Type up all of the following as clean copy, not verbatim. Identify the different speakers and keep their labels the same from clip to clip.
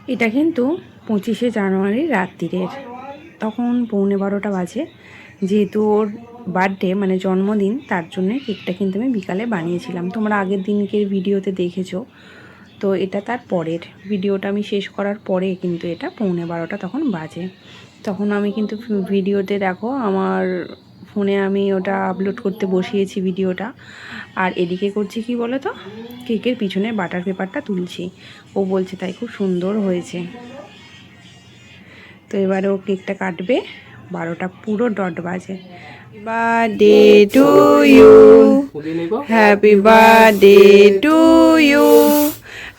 Speaker 1: এটা কিন্তু 25শে জানুয়ারি রাত্রিরের, তখন 11:15 বাজে। যেহেতু ওর বার্থডে মানে জন্মদিন, তার জন্যে কেকটা কিন্তু আমি বিকালে বানিয়েছিলাম। তোমরা আগের দিনকের ভিডিওতে দেখেছো, তো এটা তার পরের ভিডিওটা আমি শেষ করার পরে কিন্তু এটা 11:15 তখন বাজে। তখন আমি কিন্তু ভিডিওতে দেখো আমার ফোনে আমি ওটা আপলোড করতে বসিয়েছি ভিডিওটা, আর এদিকে করছি কি বলো তো, কেকের পিছনে বাটার পেপারটা তুলছি। ও বলছে তাই খুব সুন্দর হয়েছে। তো এবারে ও কেকটা কাটবে, 12টা পুরো ডট বাজে। Birthday to you, happy birthday to you,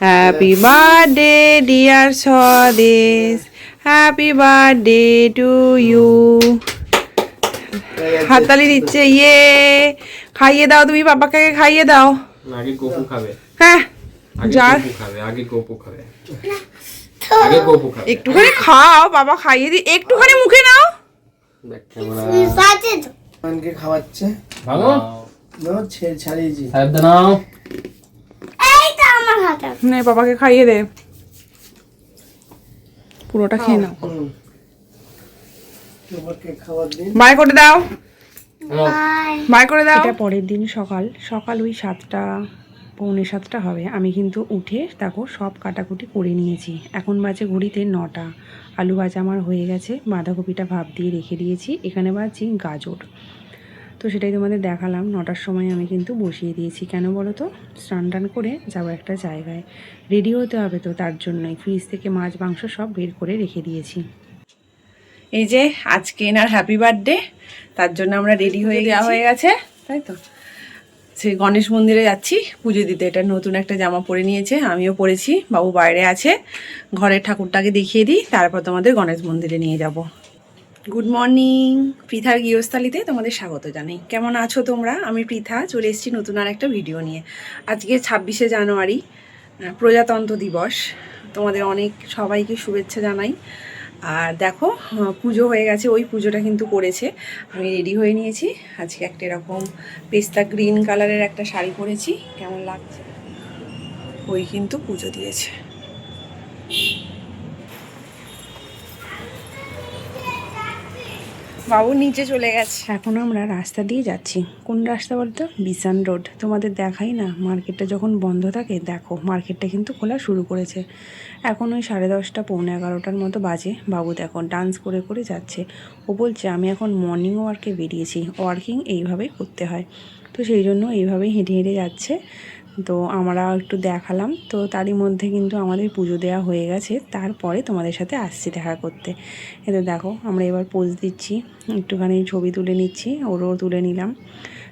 Speaker 1: happy birthday dear Swadesh, happy birthday to you. হাততালি দিচ্ছে, ইয়ে। খাইয়ে দাও, তুমি পাপাকে খাইয়ে দাও।
Speaker 2: আগে গোপু খাবে।
Speaker 1: হ্যাঁ, যার
Speaker 2: আগে গোপু খাবে, আগে গোপু খাবে।
Speaker 1: একটুখানি খাও, বাবা খাইয়ে দি, একটুখানি মুখে নাও।
Speaker 2: দেখ ক্যামেরা
Speaker 3: মানকে খাওয়াচ্ছে।
Speaker 2: ভালো
Speaker 3: নাও ছাড়িয়েছি।
Speaker 2: হাত দাও।
Speaker 4: এইটা আমার হাতে।
Speaker 1: নে বাবাকে খাইয়ে দে, পুরোটা খেয়ে নাও।
Speaker 3: তোমাকে খাবার দিন।
Speaker 1: বাই করে দাও,
Speaker 4: বাই।
Speaker 1: বাই করে দাও। এটা পরের দিন সকাল ওই 7টা পৌনে 7টা হবে। আমি কিন্তু উঠে দেখো সব কাটাকুটি করে নিয়েছি। এখন বাজে ঘড়িতে 9টা। আলু ভাজা আমার হয়ে গেছে, বাঁধাকপিটা ভাপ দিয়ে রেখে দিয়েছি, এখানে বাজছি গাজর। তো সেটাই তোমাদের দেখালাম। 9টার সময় আমি কিন্তু বসিয়ে দিয়েছি। কেন বলো তো, স্নান টান করে যাবো একটা জায়গায়, রেডি হতে হবে, তো তার জন্যই ফ্রিজ থেকে মাছ মাংস সব বের করে রেখে দিয়েছি। এই যে আজকে এনার হ্যাপি বার্থডে, তার জন্য আমরা রেডি হয়ে দেওয়া হয়ে গেছে, তাই তো। সেই গণেশ মন্দিরে যাচ্ছি পুজো দিতে। এটা নতুন একটা জামা পরে নিয়েছে, আমিও পরেছি, বাবু বাইরে আছে। ঘরের ঠাকুরটাকে দেখিয়ে দিই, তারপর তোমাদের গণেশ মন্দিরে নিয়ে যাব। গুড মর্নিং, পৃথার গৃহস্থালিতে তোমাদের স্বাগত জানাই। কেমন আছো তোমরা? আমি পৃথা, চলে এসেছি নতুন আর একটা ভিডিও নিয়ে। আজকে 26শে জানুয়ারি, প্রজাতন্ত্র দিবস। তোমাদের অনেক সবাইকে শুভেচ্ছা জানাই। আর দেখো পুজো হয়ে গেছে, ওই পুজোটা কিন্তু করেছে। আমি রেডি হয়ে নিয়েছি। আজকে একটা এরকম পেস্তা গ্রিন কালারের একটা শাড়ি পরেছি, কেমন লাগছে। ওই কিন্তু পুজো দিয়েছে। বাবু নিচে চলে গেছে। এখন আমরা রাস্তা দিয়ে যাচ্ছি। কোন রাস্তা বলতো? বিসান রোড। তোমাদের দেখাই না, মার্কেটটা যখন বন্ধ থাকে, দেখো মার্কেটটা কিন্তু খোলা শুরু করেছে। এখন ওই 10:30 পৌনে 11টার মতো বাজে। বাবু দেখো ডান্স করে করে যাচ্ছে। ও বলছে আমি এখন মর্নিং ওয়ার্কে বেরিয়েছি, ওয়ার্কিং এইভাবেই করতে হয়। তো সেই জন্য এইভাবেই হেঁটে হেঁটে যাচ্ছে। তো আমরা একটু দেখালাম। তো তারই মধ্যে কিন্তু আমাদের পুজো দেওয়া হয়ে গেছে। তারপরে তোমাদের সাথে আসছি দেখা করতে। এতে দেখো আমরা এবার পোজ দিচ্ছি, একটুখানি ছবি তুলে নিচ্ছি, ওরও তুলে নিলাম।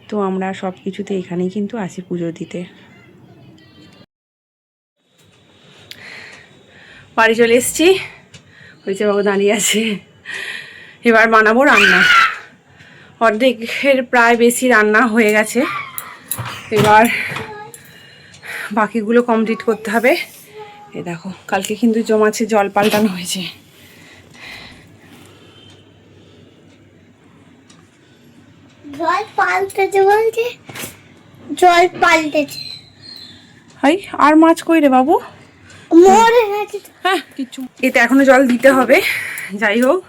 Speaker 1: তো আমরা সব কিছুতে এখানেই কিন্তু আসি পুজো দিতে। বাড়ি চলে এসেছি, হয়েছে বাবু দাঁড়িয়ে আছে। এবার বানাবো রান্না। অর্ধেকের প্রায় বেশি রান্না হয়ে গেছে, এবার বাকিগুলো কমপ্লিট করতে হবে। এই দেখো কালকে কিন্তু জমাছে, জল পাল্টানো হয়েছে।
Speaker 4: জল পাল্টেছে বলছে, জল পাল্টেছে।
Speaker 1: হাই, আর মাছ কই রে বাবু?
Speaker 4: মরে গেছে।
Speaker 1: হ্যাঁ কিছু, এতে এখনো জল দিতে হবে। যাই হোক,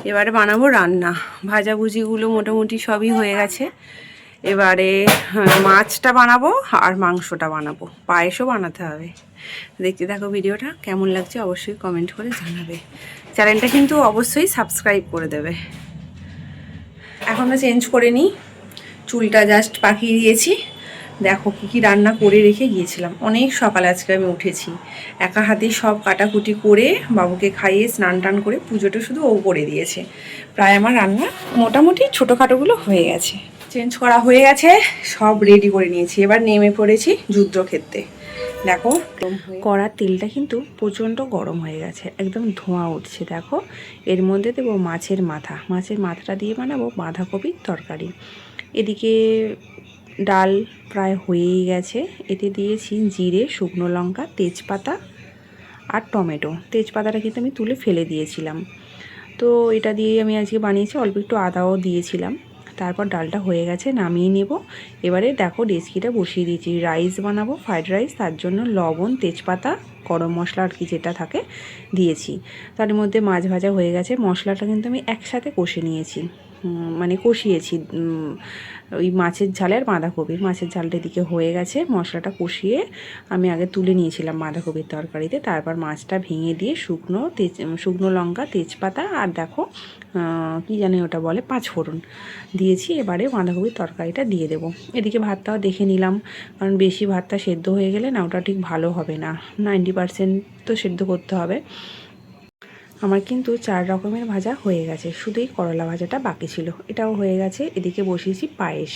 Speaker 1: এবারে বানাবো রান্না। ভাজাভুজিগুলো মোটামুটি সবই হয়ে গেছে। এবারে মাছটা বানাবো আর মাংসটা বানাবো, পায়েসও বানাতে হবে। দেখতে থাকো ভিডিওটা, কেমন লাগছে অবশ্যই কমেন্ট করে জানাবে। চ্যানেলটা কিন্তু অবশ্যই সাবস্ক্রাইব করে দেবে। এখনও চেঞ্জ করে নিই, চুলটা জাস্ট পাকিয়ে দিয়েছি। দেখো কী কী রান্না করে রেখে গিয়েছিলাম। অনেক সকালে আজকে আমি উঠেছি, একা হাতেই সব কাটাকুটি করে বাবুকে খাইয়ে স্নান টান করে পুজোটা শুধু ও করে দিয়েছে। প্রায় আমার রান্না মোটামুটি ছোটোখাটোগুলো হয়ে গেছে, চেঞ্জ করা হয়ে গেছে, সব রেডি করে নিয়েছি। এবার নেমে পড়েছি যুদ্ধক্ষেত্রে। দেখো কড়ার তেলটা কিন্তু প্রচণ্ড গরম হয়ে গেছে, একদম ধোঁয়া উঠছে। দেখো এর মধ্যে দেবো মাছের মাথা। মাছের মাথাটা দিয়ে বানাবো বাঁধাকপির তরকারি। এদিকে ডাল প্রায় হয়েই গেছে। এতে দিয়েছি জিরে, শুকনো লঙ্কা, তেজপাতা আর টমেটো। তেজপাতাটা কিন্তু আমি তুলে ফেলে দিয়েছিলাম। তো এটা দিয়েই আমি আজকে বানিয়েছি, অল্প একটু আদাও দিয়েছিলাম। তারপর ডালটা হয়ে গেছে, নামিয়ে নেব। এবারে দেখো ডেচকিটা বসিয়ে দিয়েছি, রাইস বানাবো, ফ্রাইড রাইস। তার জন্য লবণ, তেজপাতা, গরম মশলা আর কি যেটা থাকে দিয়েছি। তার মধ্যে মাছ ভাজা হয়ে গেছে। মশলাটা কিন্তু আমি একসাথে কষে নিয়েছি, মানে কষিয়েছি ওই মাছের ঝালে আর বাঁধাকপির। মাছের ঝালটা এদিকে হয়ে গেছে, মশলাটা কষিয়ে আমি আগে তুলে নিয়েছিলাম বাঁধাকপির তরকারিতে। তারপর মাছটা ভেঙে দিয়ে শুকনো লঙ্কা, তেজপাতা আর দেখো কি জানি ওটা বলে, 5 ফোড়ন দিয়েছি। এবারে বাঁধাকপির তরকারিটা দিয়ে দেবো। এদিকে ভাতটাও দেখে নিলাম, কারণ বেশি ভাতটা সেদ্ধ হয়ে গেলে না ওটা ঠিক ভালো হবে না, 90% তো সেদ্ধ করতে হবে। আমার কিন্তু 4 রকমের ভাজা হয়ে গেছে, শুধু এই করলা ভাজাটা বাকি ছিল, এটাও হয়ে গেছে। এদিকে বসিয়েছি পায়েস,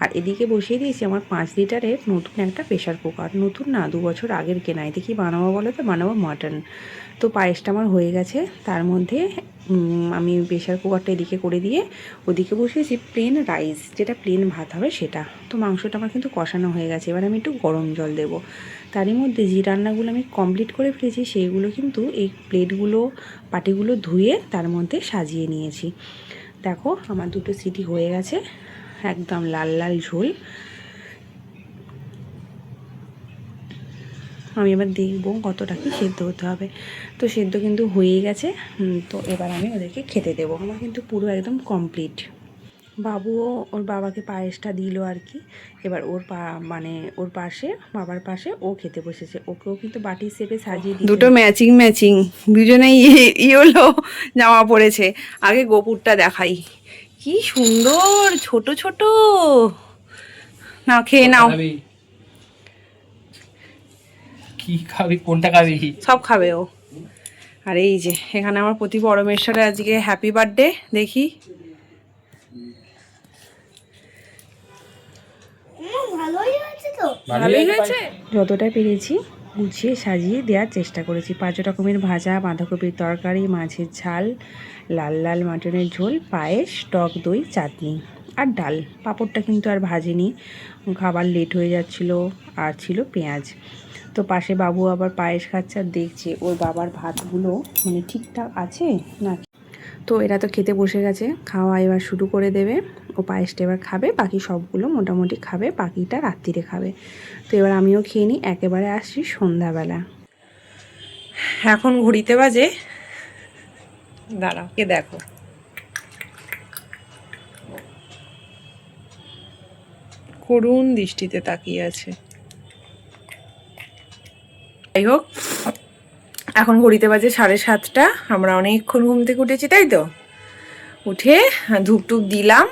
Speaker 1: আর এদিকে বসিয়ে দিয়েছি আমার 5 লিটারের নতুন একটা প্রেশার কুকার। নতুন না, 2 বছর আগের কেনা। এতে কি বানাবো বলো তো, বানাবো মাটন। তো পায়েসটা আমার হয়ে গেছে। তার মধ্যে আমি প্রেশার কুকারটা এদিকে করে দিয়ে ওদিকে বসিয়েছি প্লেন রাইস, যেটা প্লেন ভাত হবে সেটা। তো মাংসটা আমার কিন্তু কষানো হয়ে গেছে, এবার আমি একটু গরম জল দেবো। তারই মধ্যে যে রান্নাগুলো আমি কমপ্লিট করে ফেলেছি সেইগুলো কিন্তু এই প্লেটগুলো, পাটিগুলো ধুয়ে তার মধ্যে সাজিয়ে নিয়েছি। দেখো আমার 2টো সিটি হয়ে গেছে, একদম লাল লাল ঝোল। আমি এবার দেখবো কতটা কি সেদ্ধ হতে হবে। তো সেদ্ধ কিন্তু হয়েই গেছে। তো এবার আমি ওদেরকে খেতে দেবো। আমার কিন্তু পুরো একদম কমপ্লিট। বাবুও ওর বাবাকে পায়েসটা দিল আর কি। এবার ওর পাশে, বাবার পাশে ও খেতে বসেছে। ওকেও কিন্তু বাটি শেপে সাজিয়ে দিয়েছে। দুটো ম্যাচিং দুজনেই ইয়েলো জামা পরেছে। আগে গোপুরটা দেখাই, কি সুন্দর ছোট ছোট। না খেয়ে নাও।
Speaker 2: কি খাবি, কোনটা খাবি?
Speaker 1: সব খাবে ও। আর এই যে এখানে আমার প্রতি পরমেশ্বরে আজকে হ্যাপি বার্থডে। দেখি,
Speaker 4: ভালোই হয়েছে তো।
Speaker 1: ভালোই হয়েছে। যতটা পেরেছি গুছিয়ে সাজিয়ে দেওয়ার চেষ্টা করেছি। 5 রকমের ভাজা, বাঁধাকপির তরকারি, মাছের ঝাল, লাল লাল মাটনের ঝোল, পায়েস, টক দই, চাটনি আর ডাল। পাঁপড়টা কিন্তু আর ভাজিনি, খাবার লেট হয়ে যাচ্ছিল। আর ছিল পেঁয়াজ। তো পাশে বাবু আবার পায়েস খাচ্ছে, আর দেখছে ওর বাবার ভাতগুলো মানে ঠিকঠাক আছে না। তো এরা তো খেতে বসে গেছে, খাওয়া এবার শুরু করে দেবে। ও পায়েসটা এবার খাবে, বাকি সবগুলো মোটামুটি খাবে, বাকিটা রাত্রিরে খাবে। তো এবার আমিও খেয়ে নিই, একেবারে আসছি সন্ধ্যাবেলা। এখন ঘড়িতে বাজে, দাঁড়াও কে দেখো, করুণ দৃষ্টিতে তাকিয়ে আছে। যাই হোক, এখন ঘড়িতে বাজে 7:30। আমরা অনেকক্ষণ ঘুম থেকে উঠেছি, তাই তো। উঠে ধূপ টুপ দিলাম,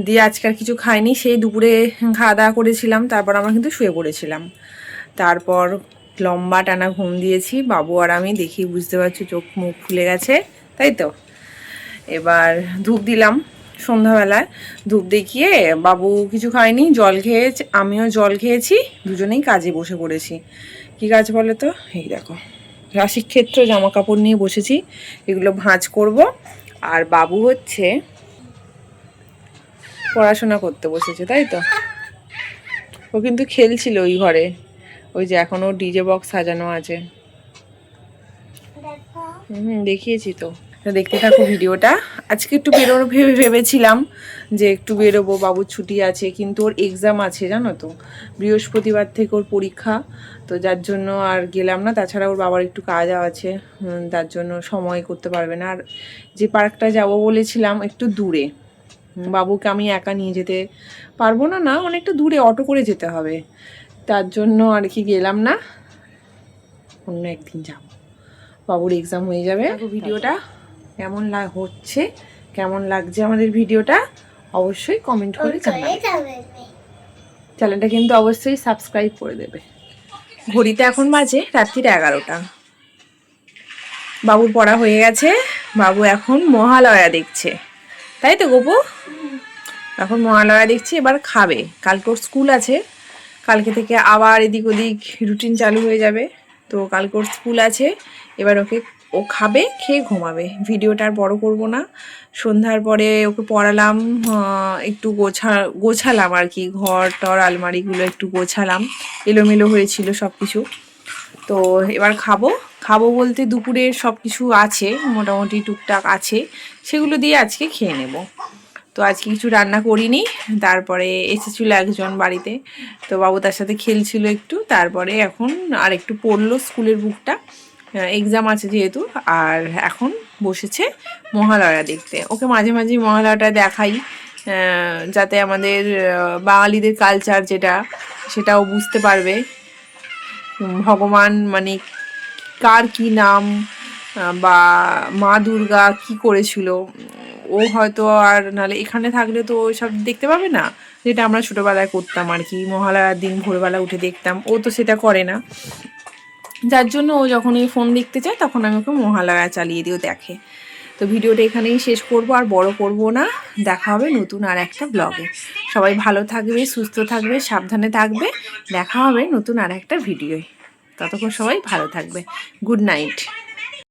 Speaker 1: দিয়ে আজকে আর কিছু খাইনি। সেই দুপুরে খাওয়া দাওয়া করেছিলাম, তারপর আমরা কিন্তু শুয়ে পড়েছিলাম। তারপর লম্বা টানা ঘুম দিয়েছি। বাবু আর আমি, দেখি বুঝতে পারছি চোখ মুখ ফুলে গেছে, তাই তো। এবার ধূপ দিলাম সন্ধ্যাবেলায়। ধূপ দেখিয়ে বাবু কিছু খায়নি, জল খেয়েছে, আমিও জল খেয়েছি। দুজনেই কাজে বসে পড়েছি। কি কাজ বলে তো, এই দেখো রাশিক্ষেত্র জামা কাপড় নিয়ে বসেছি, এগুলো ভাঁজ করব। আর বাবু হচ্ছে পড়াশোনা করতে বসেছে, তাই তো। ও কিন্তু খেলছিল ওই ঘরে, ওই যে এখনো ডিজে বক্স সাজানো আছে। দেখিয়েছি তো। দেখতে থাকো ভিডিওটা। আজকে একটু বেরোনো ভেবেছিলাম যে একটু বেরোবো, বাবুর ছুটি আছে, কিন্তু ওর এক্সাম আছে জানো তো, বৃহস্পতিবার থেকে ওর পরীক্ষা। তো যার জন্য আর গেলাম না। তাছাড়া ওর বাবার একটু কাজ আছে, তার জন্য সময় করতে পারবে না। আর যে পার্কটা যাবো বলেছিলাম একটু দূরে, বাবুকে আমি একা নিয়ে যেতে পারবো না, না অনেকটা দূরে, অটো করে যেতে হবে। তার জন্য আর কি গেলাম না, অন্য একদিন যাবো। বাবুর এক্সাম হয়ে যাবে। ভিডিওটা কেমন হচ্ছে, কেমন লাগছে আমাদের ভিডিওটা, অবশ্যই কমেন্ট করে জানাবে। চ্যানেলটা কিন্তু অবশ্যই সাবস্ক্রাইব করে দেবে। ঘড়িতে এখন বাজে রাত্রির 11টা। বাবুর পড়া হয়ে গেছে, বাবু এখন মহালয়া দেখছে, তাই তো গোপু। এখন মহালয়া দেখছি, এবার খাবে। কালকে ওর স্কুল আছে, কালকে থেকে আবার এদিক ওদিক রুটিন চালু হয়ে যাবে। তো কালকে ওর স্কুল আছে, এবার ও খাবে, খেয়ে ঘুমাবে। ভিডিওটা আর বড় করব না। সন্ধ্যার পরে ওকে পড়ালাম, একটু গোছালাম আর কি, ঘর টর আলমারিগুলো একটু গোছালাম, এলোমেলো হয়েছিল সব কিছু। তো এবার খাবো বলতে দুপুরের সব কিছু আছে, মোটামুটি টুকটাক আছে, সেগুলো দিয়ে আজকে খেয়ে নেব। তো আজকে কিছু রান্না করিনি। তারপরে এসেছিল একজন বাড়িতে, তো বাবু তার সাথে খেলছিল একটু। তারপরে এখন আর একটু পড়লো স্কুলের বুকটা, এক্সাম আছে যেহেতু। আর এখন বসেছে মহালয়া দেখতে। ওকে মাঝে মাঝে মহালয়াটা দেখাই, যাতে আমাদের বাঙালিদের কালচার যেটা, সেটাও বুঝতে পারবে। ভগবান মানে কার কি নাম, বা মা দুর্গা কি করেছিল, ও হয়তো আর নাহলে এখানে থাকলে তো ওইসব দেখতে পাবে না, যেটা আমরা ছোটোবেলায় করতাম আর কি। মহালয়ার দিন ভোরবেলা উঠে দেখতাম, ও তো সেটা করে না। যার জন্য ও যখন এই ফোন দেখতে চায় তখন আমি ওকে মহালয়া চালিয়ে দিও দেখে। তো ভিডিওটা এখানেই শেষ করব, আর বড় করব না। দেখা হবে নতুন আর একটা ব্লগে। সবাই ভালো থাকবে, সুস্থ থাকবে, সাবধানে থাকবে। দেখা হবে নতুন আর একটা ভিডিওয়। ততক্ষণ সবাই ভালো থাকবে। Good night.